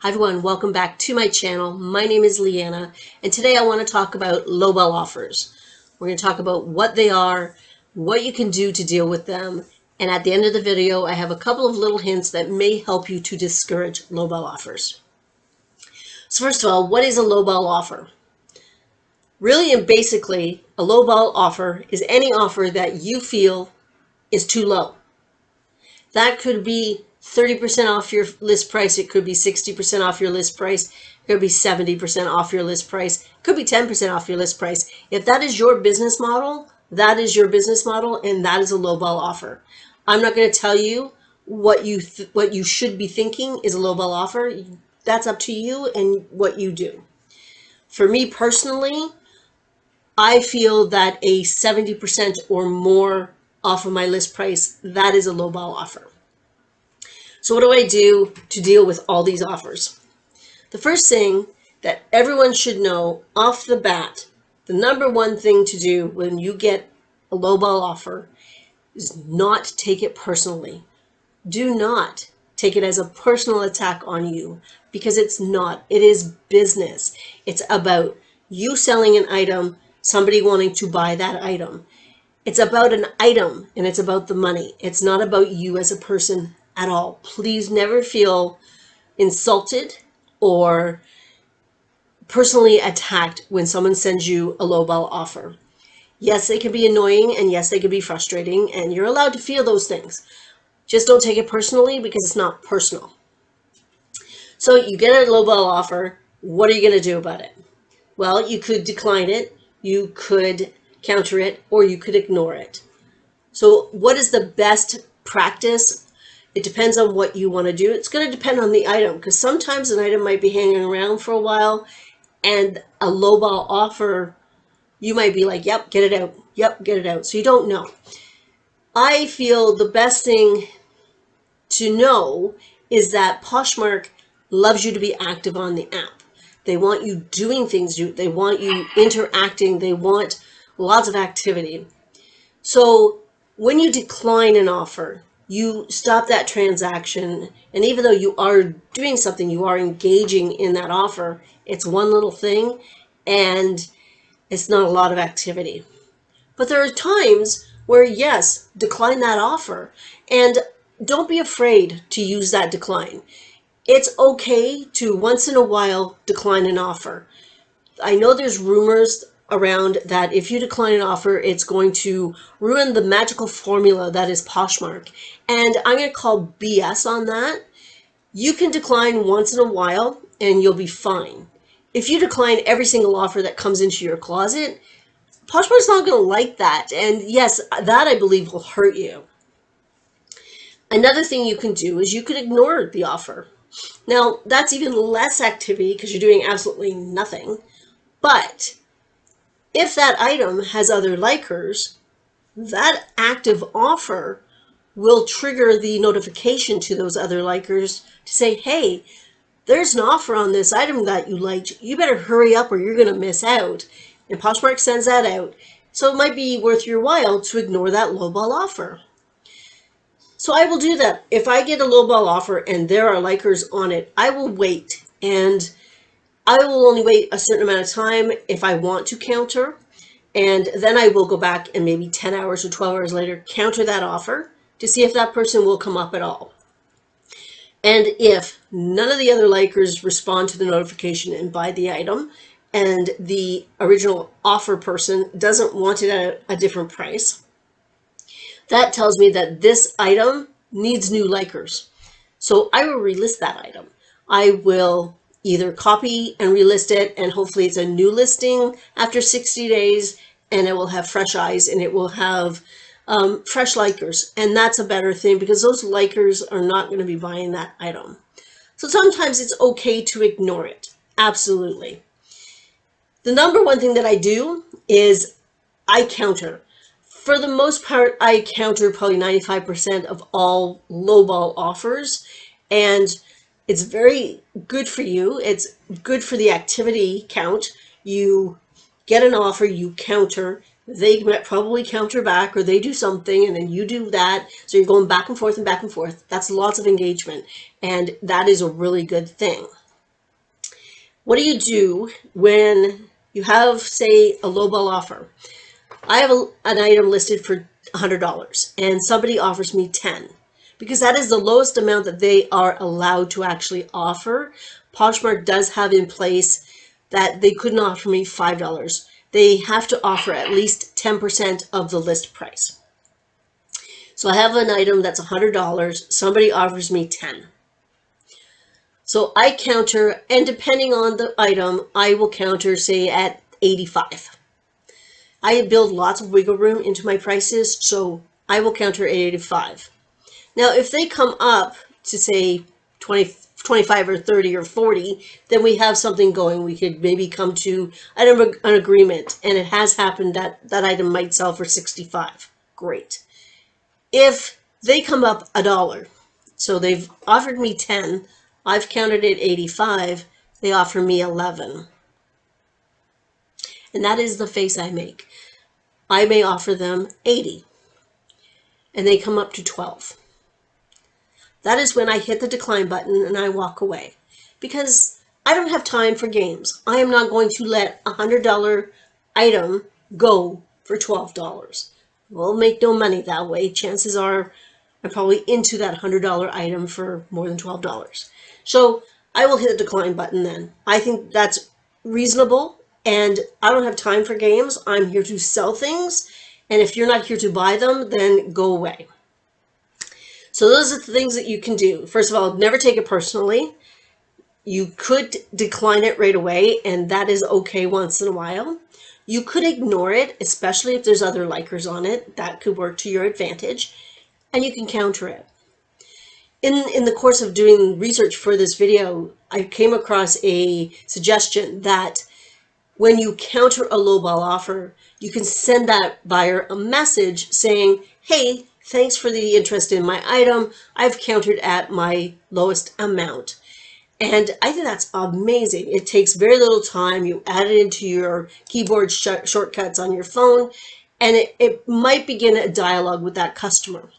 Hi everyone, welcome back to my channel. My name is Leanna, and today I want to talk about lowball offers. We're going to talk about what they are, what you can do to deal with them, and at the end of the video, I have a couple of little hints that may help you to discourage lowball offers. So first of all, what is a lowball offer? Really and basically, a lowball offer is any offer that you feel is too low. That could be 30% off your list price. It could be 60% off your list price. It could be 70% off your list price. It could be 10% off your list price. If that is your business model, that is your business model, and that is a lowball offer. I'm not going to tell you what you should be thinking is a lowball offer. That's up to you and what you do. For me personally, I feel that a 70% or more off of my list price, that is a lowball offer. So what do I do to deal with all these offers? The first thing that everyone should know off the bat, the number one thing to do when you get a lowball offer is not take it personally. Do not take it as a personal attack on you, because it's not. It is business. It's about you selling an item, somebody wanting to buy that item. It's about an item and it's about the money. It's not about you as a person at all. Please never feel insulted or personally attacked when someone sends you a lowball offer. Yes, they can be annoying, and yes, they can be frustrating, and you're allowed to feel those things. Just don't take it personally, because it's not personal. So you get a lowball offer. What are you going to do about it? Well, you could decline it, you could counter it, or you could ignore it. So what is the best practice? It depends on what you want to do. It's going to depend on the item, because sometimes an item might be hanging around for a while, and a lowball offer, you might be like, yep, get it out. Yep, get it out. So you don't know. I feel the best thing to know is that Poshmark loves you to be active on the app. They want you doing things. They want you interacting. They want lots of activity. So when you decline an offer, you stop that transaction, and even though you are doing something, you are engaging in that offer, it's one little thing and it's not a lot of activity. But there are times where, yes, decline that offer, and don't be afraid to use that decline. It's okay to once in a while decline an offer. I know there's rumors around that if you decline an offer, it's going to ruin the magical formula that is Poshmark. And I'm going to call BS on that. You can decline once in a while and you'll be fine. If you decline every single offer that comes into your closet, Poshmark's not going to like that. And yes, that I believe will hurt you. Another thing you can do is you can ignore the offer. Now, that's even less activity because you're doing absolutely nothing. But if that item has other likers, that active offer will trigger the notification to those other likers to say, hey, there's an offer on this item that you liked. You better hurry up or you're going to miss out. And Poshmark sends that out. So it might be worth your while to ignore that lowball offer. So I will do that. If I get a lowball offer and there are likers on it, I will wait. And I will only wait a certain amount of time if I want to counter, and then I will go back and maybe 10 hours or 12 hours later counter that offer to see if that person will come up at all. And if none of the other likers respond to the notification and buy the item, and the original offer person doesn't want it at a different price, that tells me that this item needs new likers. So I will relist that item. I will either copy and relist it, and hopefully it's a new listing after 60 days, and it will have fresh eyes and it will have fresh likers. And that's a better thing, because those likers are not going to be buying that item. So sometimes it's okay to ignore it. Absolutely. The number one thing that I do is I counter. For the most part, I counter probably 95% of all lowball offers, and it's very good for you. It's good for the activity count. You get an offer, you counter, they probably counter back, or they do something and then you do that. So you're going back and forth and back and forth. That's lots of engagement, and that is a really good thing. What do you do when you have, say, a lowball offer? I have an item listed for $100 and somebody offers me 10 because that is the lowest amount that they are allowed to actually offer. Poshmark does have in place that they couldn't offer me $5. They have to offer at least 10% of the list price. So I have an item that's $100. Somebody offers me 10. So I counter, and depending on the item, I will counter, say, at 85. I build lots of wiggle room into my prices, so I will counter at 85. Now, if they come up to, say, 20, 25 or 30 or 40, then we have something going. We could maybe come to an agreement, and it has happened that that item might sell for 65. Great. If they come up $1, so they've offered me 10, I've counted at 85, they offer me 11. And that is the face I make. I may offer them 80, and they come up to 12. That is when I hit the decline button and I walk away, because I don't have time for games. I am not going to let a $100 item go for $12. We'll make no money that way. Chances are I'm probably into that $100 item for more than $12. So I will hit the decline button then. I think that's reasonable, and I don't have time for games. I'm here to sell things, and if you're not here to buy them, then go away. So those are the things that you can do. First of all, never take it personally. You could decline it right away, and that is okay once in a while. You could ignore it, especially if there's other likers on it. That could work to your advantage, and you can counter it. In the course of doing research for this video, I came across a suggestion that when you counter a lowball offer, you can send that buyer a message saying, hey, thanks for the interest in my item. I've countered at my lowest amount. And I think that's amazing. It takes very little time. You add it into your keyboard shortcuts on your phone, and it might begin a dialogue with that customer.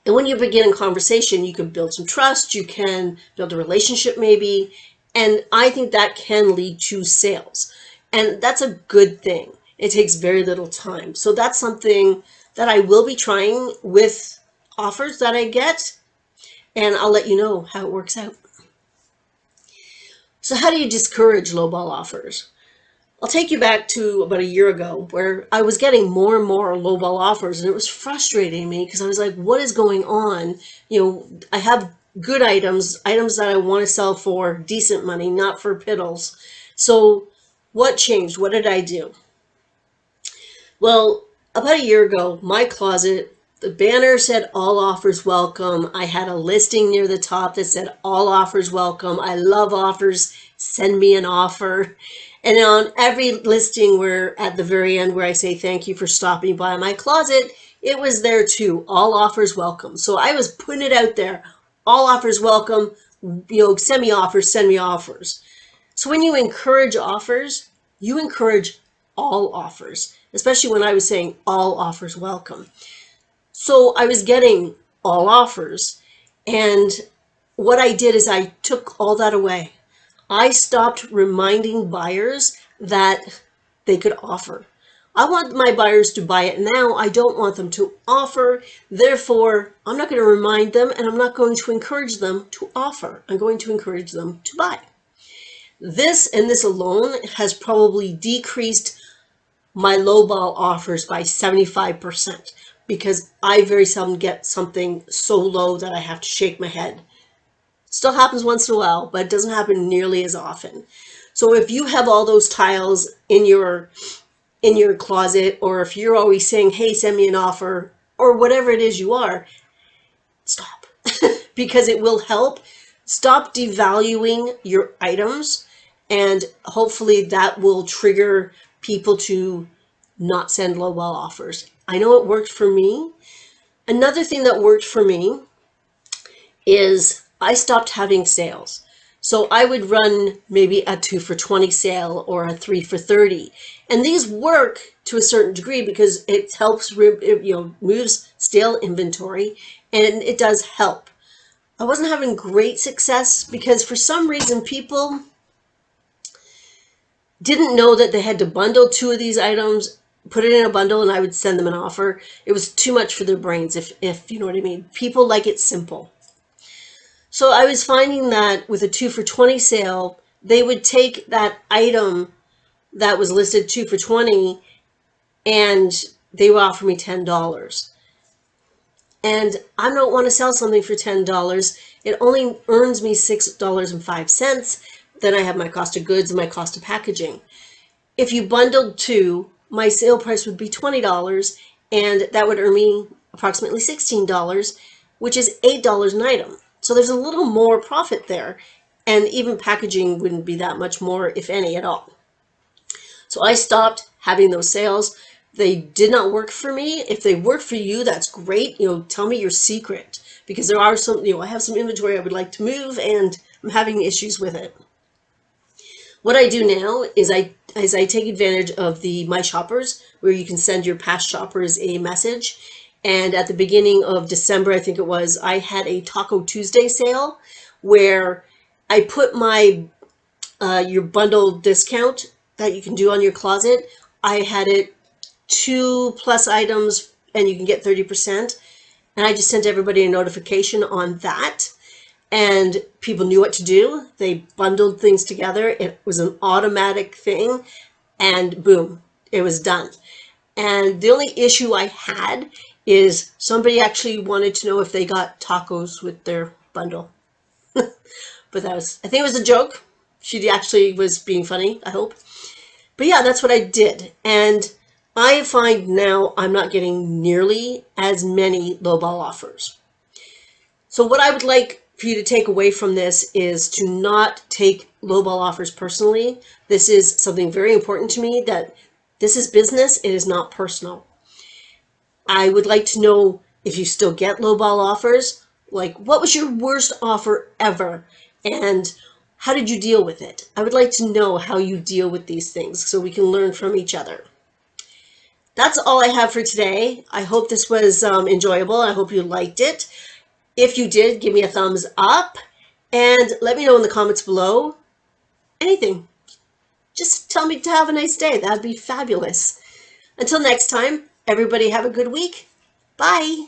And when you begin a conversation, you can build some trust, you can build a relationship maybe, and I think that can lead to sales. And that's a good thing. It takes very little time. So that's something that I will be trying with offers that I get, and I'll let you know how it works out. So how do you discourage lowball offers? I'll take you back to about a year ago where I was getting more and more lowball offers, and it was frustrating me because I was like, what is going on? You know, I have good items that I want to sell for decent money, not for piddles. So what changed? What did I do? Well, about a year ago, my closet, the banner said all offers welcome. I had a listing near the top that said all offers welcome. I love offers. Send me an offer. And on every listing where at the very end where I say thank you for stopping by my closet, it was there too. All offers welcome. So I was putting it out there. All offers welcome. You know, send me offers. So when you encourage offers, you encourage all offers, especially when I was saying all offers welcome. So I was getting all offers, and what I did is I took all that away. I stopped reminding buyers that they could offer. I want my buyers to buy it now. I don't want them to offer. Therefore, I'm not going to remind them, and I'm not going to encourage them to offer. I'm going to encourage them to buy. This and this alone has probably decreased my lowball offers by 75%, because I very seldom get something so low that I have to shake my head. Still happens once in a while, but it doesn't happen nearly as often. So if you have all those tiles in your closet, or if you're always saying, hey, send me an offer, or whatever it is you are, stop. Because it will help. Stop devaluing your items, and hopefully that will trigger people to not send lowball offers. I know it worked for me. Another thing that worked for me is I stopped having sales. So I would run maybe a 2 for $20 sale or a 3 for $30. And these work to a certain degree because it helps, moves stale inventory, and it does help. I wasn't having great success because for some reason people didn't know that they had to bundle 2 of these items, put it in a bundle, and I would send them an offer. It was too much for their brains, if you know what I mean. People like it simple. So I was finding that with a 2 for $20 sale, they would take that item that was listed 2 for $20 and they would offer me $10. And I don't want to sell something for $10. It only earns me $6.05. Then I have my cost of goods and my cost of packaging. If you bundled 2, my sale price would be $20, and that would earn me approximately $16, which is $8 an item. So there's a little more profit there, and even packaging wouldn't be that much more, if any, at all. So I stopped having those sales. They did not work for me. If they work for you, that's great. Tell me your secret, because there are some, I have some inventory I would like to move, and I'm having issues with it. What I do now is I take advantage of the My Shoppers, where you can send your past shoppers a message. And at the beginning of December, I think it was, I had a Taco Tuesday sale where I put my your bundle discount that you can do on your closet. I had it 2+ items and you can get 30%. And I just sent everybody a notification on that. And people knew what to do. They bundled things together. It was an automatic thing, and boom, it was done. And the only issue I had is somebody actually wanted to know if they got tacos with their bundle. But I think it was a joke. She actually was being funny, I hope. But yeah, that's what I did. And I find now I'm not getting nearly as many lowball offers. So what I would like for you to take away from this is to not take lowball offers personally. This is something very important to me, that this is business, it is not personal. I would like to know if you still get lowball offers, like what was your worst offer ever and how did you deal with it? I would like to know how you deal with these things so we can learn from each other. That's all I have for today. I hope this was enjoyable. I hope you liked it. If you did, give me a thumbs up and let me know in the comments below. Anything. Just tell me to have a nice day. That'd be fabulous. Until next time, everybody have a good week. Bye.